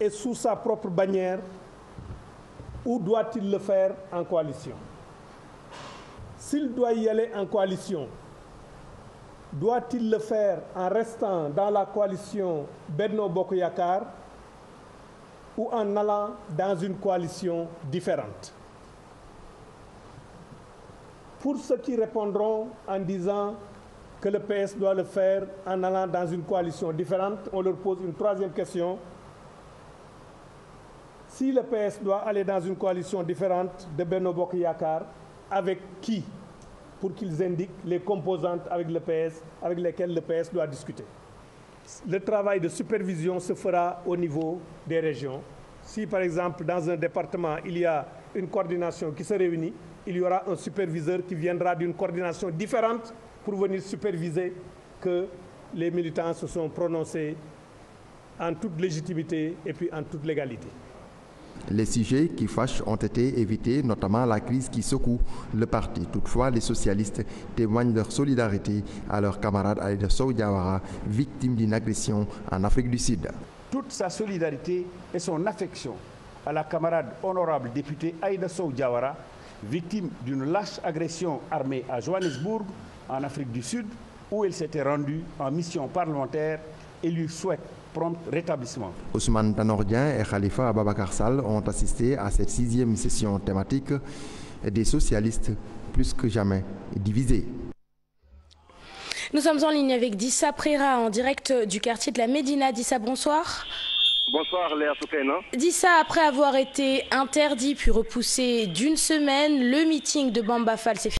et sous sa propre bannière ou doit-il le faire en coalition? S'il doit y aller en coalition, doit-il le faire en restant dans la coalition Benno Bokk Yakaar ou en allant dans une coalition différente? Pour ceux qui répondront en disant que le PS doit le faire en allant dans une coalition différente, on leur pose une troisième question. Si le PS doit aller dans une coalition différente de Benno Bokk Yakaar, avec qui? Pour qu'ils indiquent les composantes avec le PS, avec lesquelles le PS doit discuter. Le travail de supervision se fera au niveau des régions. Si par exemple dans un département il y a une coordination qui se réunit, il y aura un superviseur qui viendra d'une coordination différente pour venir superviser que les militants se sont prononcés en toute légitimité et puis en toute légalité. Les sujets qui fâchent ont été évités, notamment la crise qui secoue le parti. Toutefois, les socialistes témoignent leur solidarité à leur camarade Aïda Sow Diawara, victime d'une agression en Afrique du Sud. Toute sa solidarité et son affection à la camarade honorable députée Aïda Sow Diawara, victime d'une lâche agression armée à Johannesburg, en Afrique du Sud, où elle s'était rendue en mission parlementaire, et lui souhaite prompt rétablissement. Ousmane Tanor Dieng et Khalifa Ababacar Sall ont assisté à cette 6e session thématique des socialistes plus que jamais divisés. Nous sommes en ligne avec Dissa Préra en direct du quartier de la Médina. Dissa, bonsoir. Bonsoir Léa Soukaina. Dissa, après avoir été interdit puis repoussé d'une semaine, le meeting de Bamba Fall s'est